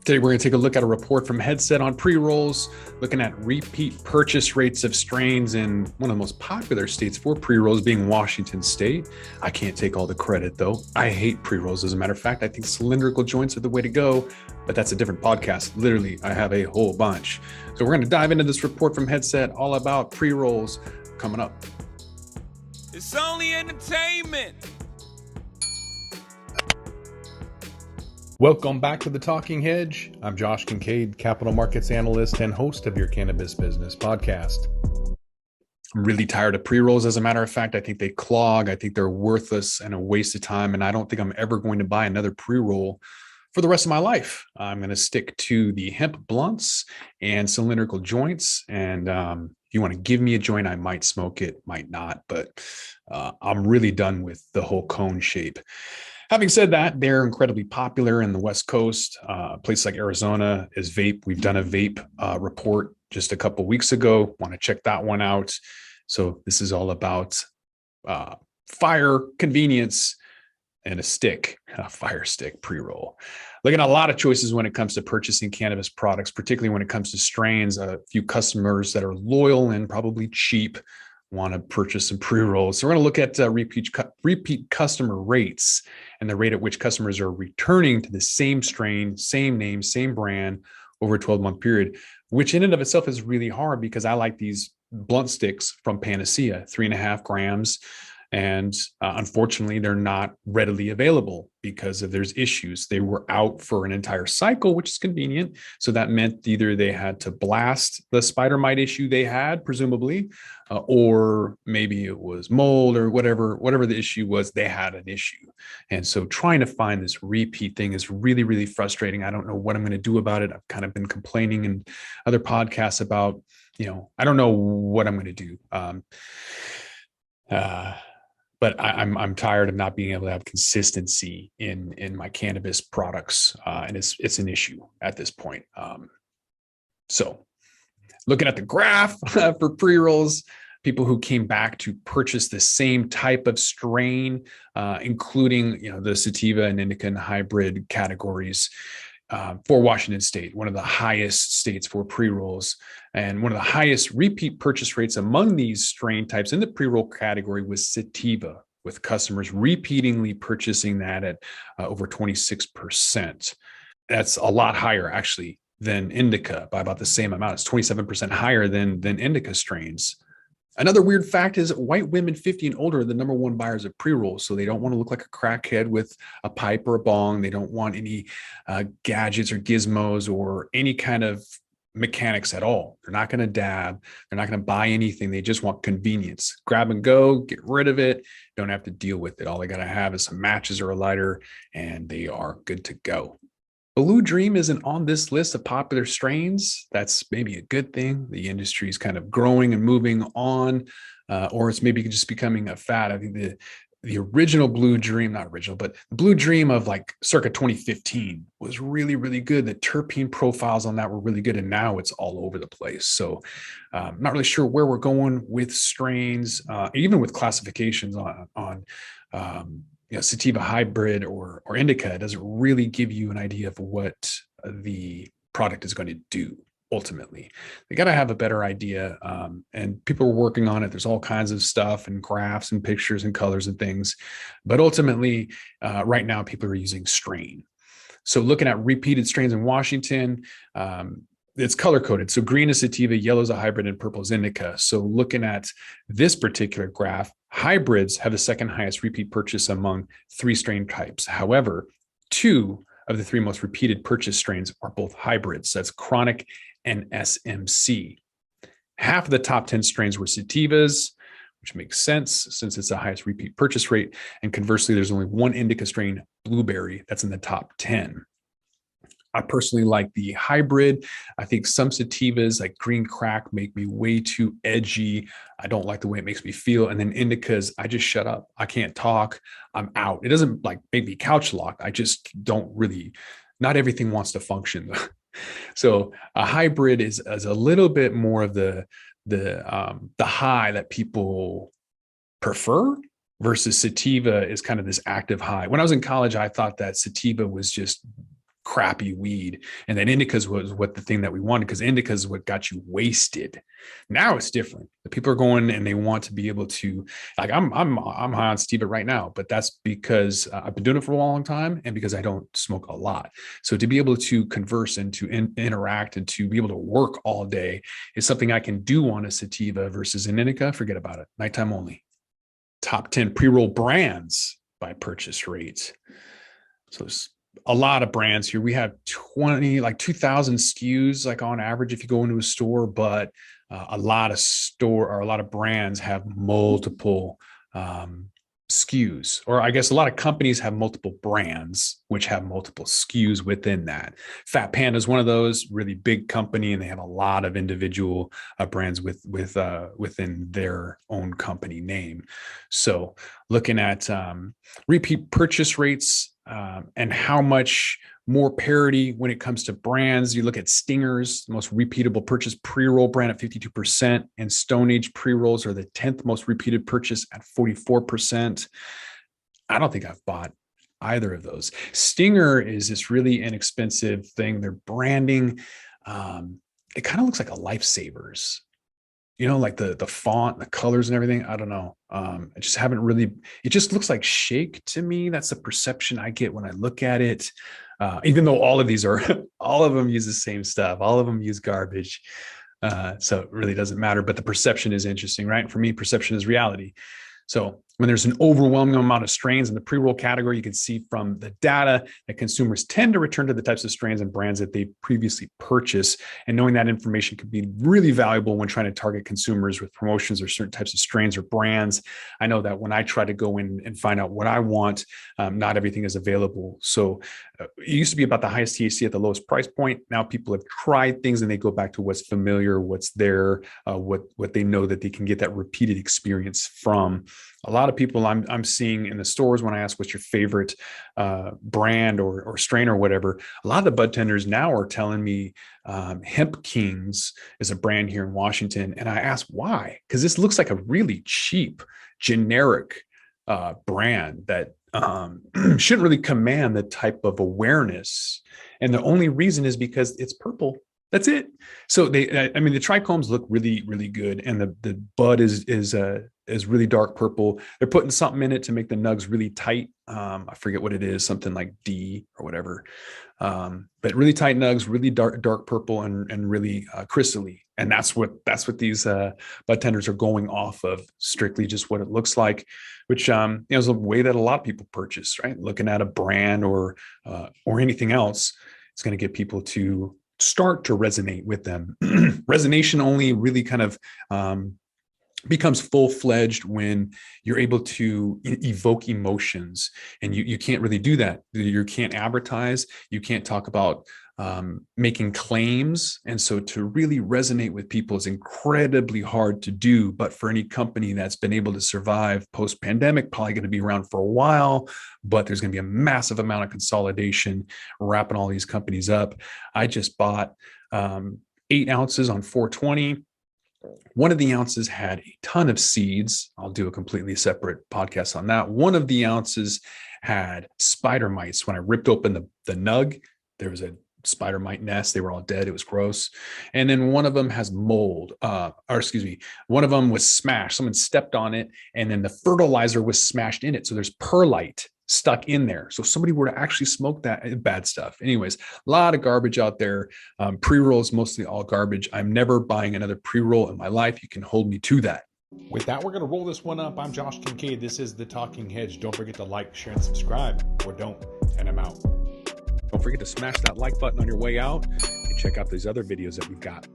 Today, we're going to take a look at a report from Hedge on pre-rolls, looking at repeat purchase rates of strains in one of the most popular states for pre-rolls being Washington State. I can't take all the credit, though. I hate pre-rolls. As a matter of fact, I think cylindrical joints are the way to go, but that's a different podcast. Literally, I have a whole bunch. So we're going to dive into this report from Hedge all about pre-rolls coming up. It's only entertainment. Welcome back to the Talking Hedge. I'm Josh Kincaid, capital markets analyst and host of your Cannabis Business Podcast. I'm really tired of pre-rolls. As a matter of fact, I think they clog. I think they're worthless and a waste of time. And I don't think I'm ever going to buy another pre-roll for the rest of my life. I'm going to stick to the hemp blunts and cylindrical joints. And if you want to give me a joint, I might smoke it, might not. But I'm really done with the whole cone shape. Having said that, they're incredibly popular in the West Coast. Places like Arizona is vape. We've done a vape report just a couple of weeks ago. Want to check that one out. So this is all about fire, convenience, and a fire stick pre-roll. Looking at a lot of choices when it comes to purchasing cannabis products, particularly when it comes to strains. A few customers that are loyal and probably cheap want to purchase some pre-rolls. So we're going to look at repeat customer rates and the rate at which customers are returning to the same strain, same name, same brand over a 12-month period, which in and of itself is really hard because I like these blunt sticks from Panacea, 3.5 grams. And unfortunately, they're not readily available because there's issues. They were out for an entire cycle, which is convenient. So that meant either they had to blast the spider mite issue they had, presumably, or maybe it was mold or whatever the issue was, they had an issue. And so trying to find this repeat thing is really, really frustrating. I don't know what I'm going to do about it. I've kind of been complaining in other podcasts about, I don't know what I'm going to do. But I'm tired of not being able to have consistency in my cannabis products, and it's an issue at this point. So, looking at the graph for pre-rolls, people who came back to purchase the same type of strain, including the sativa and indica and hybrid categories. For Washington State, one of the highest states for pre-rolls and one of the highest repeat purchase rates among these strain types in the pre-roll category was sativa, with customers repeatedly purchasing that at over 26%. That's a lot higher, actually, than indica by about the same amount. It's 27% higher than indica strains. Another weird fact is white women 50 and older are the number one buyers of pre-rolls. So they don't want to look like a crackhead with a pipe or a bong. They don't want any gadgets or gizmos or any kind of mechanics at all. They're not going to dab. They're not going to buy anything. They just want convenience. Grab and go, get rid of it. Don't have to deal with it. All they got to have is some matches or a lighter, and they are good to go. Blue Dream isn't on this list of popular strains. That's maybe a good thing. The industry is kind of growing and moving on, or it's maybe just becoming a fad. I think the original Blue Dream, not original, but the Blue Dream of like circa 2015 was really, really good. The terpene profiles on that were really good, and now it's all over the place. So I'm not really sure where we're going with strains, even with classifications on sativa hybrid or indica. It doesn't really give you an idea of what the product is going to do ultimately. They got to have a better idea, and people are working on it. There's all kinds of stuff and graphs and pictures and colors and things, but ultimately right now people are using strain. So looking at repeated strains in Washington, it's color coded. So green is sativa, yellow is a hybrid, and purple is indica. So looking at this particular graph, hybrids have the second highest repeat purchase among 3 strain types. However, 2 of the 3 most repeated purchase strains are both hybrids. That's chronic and SMC. Half of the top 10 strains were sativas, which makes sense since it's the highest repeat purchase rate. And conversely, there's only 1 indica strain, blueberry, that's in the top 10. I personally like the hybrid. I think some sativas like green crack make me way too edgy. I don't like the way it makes me feel. And then indicas, I just shut up. I can't talk. I'm out. It doesn't like make me couch locked. I just don't really, not everything wants to function. So a hybrid is a little bit more of the high that people prefer, versus sativa is kind of this active high. When I was in college, I thought that sativa was just crappy weed. And then indicas was what the thing that we wanted, because indicas is what got you wasted. Now it's different. The people are going and they want to be able to, like, I'm high on Steva right now, but that's because I've been doing it for a long time and because I don't smoke a lot. So to be able to converse and to interact and to be able to work all day is something I can do on a sativa versus an indica. Forget about it. Nighttime only. Top 10 pre-roll brands by purchase rates. So there's a lot of brands here. We have 2,000 SKUs, like on average, if you go into a store, but a lot of brands have multiple SKUs, or I guess a lot of companies have multiple brands, which have multiple SKUs within that. Fat Panda is one of those, really big company, and they have a lot of individual brands within their own company name. So looking at repeat purchase rates, and how much more parity when it comes to brands. You look at Stingers, the most repeatable purchase pre-roll brand at 52%, and Stone Age pre-rolls are the 10th most repeated purchase at 44%. I don't think I've bought either of those. Stinger is this really inexpensive thing. Their branding, it kind of looks like a Lifesavers. Like the font, the colors and everything. I don't know. I just haven't really, it just looks like shake to me. That's the perception I get when I look at it. Even though all of these all of them use the same stuff. All of them use garbage. So it really doesn't matter, but the perception is interesting, right? For me, perception is reality. So when there's an overwhelming amount of strains in the pre-roll category, you can see from the data that consumers tend to return to the types of strains and brands that they previously purchased. And knowing that information could be really valuable when trying to target consumers with promotions or certain types of strains or brands. I know that when I try to go in and find out what I want, not everything is available. So it used to be about the highest THC at the lowest price point. Now people have tried things and they go back to what's familiar, what's there, what they know that they can get that repeated experience from. A lot of people I'm seeing in the stores, when I ask what's your favorite brand or strain or whatever, a lot of the bud tenders now are telling me Hemp Kings is a brand here in Washington. And I ask why, because this looks like a really cheap, generic brand that shouldn't really command the type of awareness. And the only reason is because it's purple. That's it. So the trichomes look really, really good. And the bud is really dark purple. They're putting something in it to make the nugs really tight. I forget what it is, something like D or whatever. But really tight nugs, really dark purple and really crystally. And that's what these bud tenders are going off of, strictly just what it looks like, which is a way that a lot of people purchase, right? Looking at a brand or anything else, it's going to get people to start to resonate with them. Resonation only really kind of becomes full-fledged when you're able to evoke emotions, and you can't really do that. You can't advertise, you can't talk about making claims. And so to really resonate with people is incredibly hard to do. But for any company that's been able to survive post-pandemic, probably going to be around for a while, but there's going to be a massive amount of consolidation wrapping all these companies up. I just bought 8 ounces on 420. One of the ounces had a ton of seeds. I'll do a completely separate podcast on that. One of the ounces had spider mites. When I ripped open the nug, there was a spider mite nest. They were all dead. It was gross. And then one of them has mold, one of them was smashed. Someone stepped on it and then the fertilizer was smashed in it. So there's perlite stuck in there. So if somebody were to actually smoke that, bad stuff. Anyways, a lot of garbage out there. Pre-roll is mostly all garbage. I'm never buying another pre-roll in my life. You can hold me to that. With that, we're going to roll this one up. I'm Josh Kincaid. This is The Talking Hedge. Don't forget to like, share, and subscribe, or don't, and I'm out. Don't forget to smash that like button on your way out and check out these other videos that we've got.